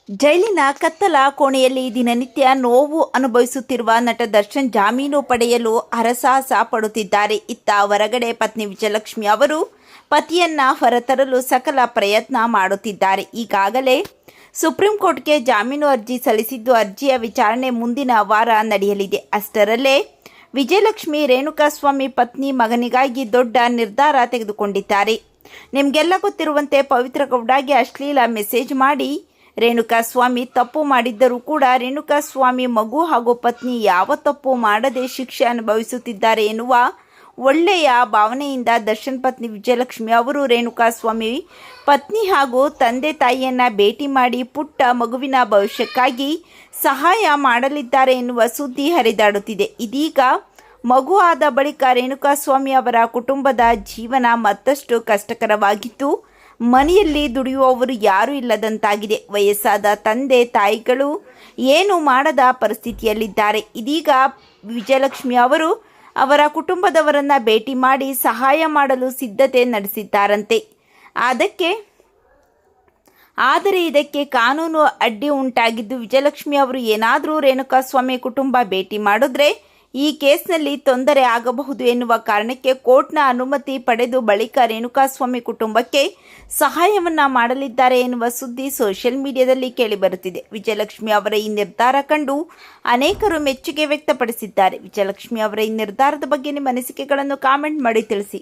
ಜೈಲಿನ ಕತ್ತಲ ಕೋಣೆಯಲ್ಲಿ ದಿನನಿತ್ಯ ನೋವು ಅನುಭವಿಸುತ್ತಿರುವ ನಟ ದರ್ಶನ್ ಜಾಮೀನು ಪಡೆಯಲು ಹರಸಾಹಸ ಪಡುತ್ತಿದ್ದಾರೆ. ಇತ್ತ ಹೊರಗಡೆ ಪತ್ನಿ ವಿಜಯಲಕ್ಷ್ಮಿ ಅವರು ಪತಿಯನ್ನ ಹೊರತರಲು ಸಕಲ ಪ್ರಯತ್ನ ಮಾಡುತ್ತಿದ್ದಾರೆ. ಈಗಾಗಲೇ ಸುಪ್ರೀಂ ಕೋರ್ಟ್ಗೆ ಜಾಮೀನು ಅರ್ಜಿ ಸಲ್ಲಿಸಿದ್ದು, ಅರ್ಜಿಯ ವಿಚಾರಣೆ ಮುಂದಿನ ವಾರ ನಡೆಯಲಿದೆ. ಅಷ್ಟರಲ್ಲೇ ವಿಜಯಲಕ್ಷ್ಮಿ ರೇಣುಕಾಸ್ವಾಮಿ ಪತ್ನಿ ಮಗನಿಗಾಗಿ ದೊಡ್ಡ ನಿರ್ಧಾರ ತೆಗೆದುಕೊಂಡಿದ್ದಾರೆ. ನಿಮಗೆಲ್ಲ ಗೊತ್ತಿರುವಂತೆ ಪವಿತ್ರ ಗೌಡಗೆ ಅಶ್ಲೀಲ ಮೆಸೇಜ್ ಮಾಡಿ ರೇಣುಕಾಸ್ವಾಮಿ ತಪ್ಪು ಮಾಡಿದ್ದರೂ ಕೂಡ ರೇಣುಕಾಸ್ವಾಮಿ ಮಗು ಹಾಗೂ ಪತ್ನಿ ಯಾವ ತಪ್ಪು ಮಾಡದೆ ಶಿಕ್ಷೆ ಅನುಭವಿಸುತ್ತಿದ್ದಾರೆ ಎನ್ನುವ ಒಳ್ಳೆಯ ಭಾವನೆಯಿಂದ ದರ್ಶನ್ ಪತ್ನಿ ವಿಜಯಲಕ್ಷ್ಮಿ ಅವರು ರೇಣುಕಾಸ್ವಾಮಿ ಪತ್ನಿ ಹಾಗೂ ತಂದೆ ತಾಯಿಯನ್ನು ಭೇಟಿ ಮಾಡಿ ಪುಟ್ಟ ಮಗುವಿನ ಭವಿಷ್ಯಕ್ಕಾಗಿ ಸಹಾಯ ಮಾಡಲಿದ್ದಾರೆ ಎನ್ನುವ ಸುದ್ದಿ ಹರಿದಾಡುತ್ತಿದೆ. ಇದೀಗ ಮಗು ಆದ ಬಳಿಕ ರೇಣುಕಾಸ್ವಾಮಿ ಅವರ ಕುಟುಂಬದ ಜೀವನ ಮತ್ತಷ್ಟು ಕಷ್ಟಕರವಾಗಿದ್ದು, ಮನೆಯಲ್ಲಿ ದುಡಿಯುವವರು ಯಾರೂ ಇಲ್ಲದಂತಾಗಿದೆ. ವಯಸ್ಸಾದ ತಂದೆ ತಾಯಿಗಳು ಏನು ಮಾಡದ ಪರಿಸ್ಥಿತಿಯಲ್ಲಿದ್ದಾರೆ. ಇದೀಗ ವಿಜಯಲಕ್ಷ್ಮಿ ಅವರು ಅವರ ಕುಟುಂಬದವರನ್ನು ಭೇಟಿ ಮಾಡಿ ಸಹಾಯ ಮಾಡಲು ಸಿದ್ಧತೆ ನಡೆಸಿದ್ದಾರಂತೆ. ಆದರೆ ಇದಕ್ಕೆ ಕಾನೂನು ಅಡ್ಡಿ ಉಂಟಾಗಿದ್ದು, ವಿಜಯಲಕ್ಷ್ಮಿ ಅವರು ಏನಾದರೂ ರೇಣುಕಾಸ್ವಾಮಿ ಕುಟುಂಬ ಭೇಟಿ ಮಾಡಿದ್ರೆ ಈ ಕೇಸ್ನಲ್ಲಿ ತೊಂದರೆ ಆಗಬಹುದು ಎನ್ನುವ ಕಾರಣಕ್ಕೆ ಕೋರ್ಟ್ನ ಅನುಮತಿ ಪಡೆದು ಬಳಿಕ ರೇಣುಕಾಸ್ವಾಮಿ ಕುಟುಂಬಕ್ಕೆ ಸಹಾಯವನ್ನ ಮಾಡಲಿದ್ದಾರೆ ಎನ್ನುವ ಸುದ್ದಿ ಸೋಷಿಯಲ್ ಮೀಡಿಯಾದಲ್ಲಿ ಕೇಳಿಬರುತ್ತಿದೆ. ವಿಜಯಲಕ್ಷ್ಮಿ ಅವರ ಈ ನಿರ್ಧಾರ ಕಂಡು ಅನೇಕರು ಮೆಚ್ಚುಗೆ ವ್ಯಕ್ತಪಡಿಸಿದ್ದಾರೆ. ವಿಜಯಲಕ್ಷ್ಮಿ ಅವರ ಈ ನಿರ್ಧಾರದ ಬಗ್ಗೆ ನಿಮ್ಮ ಅನಿಸಿಕೆಗಳನ್ನು ಕಾಮೆಂಟ್ ಮಾಡಿ ತಿಳಿಸಿ.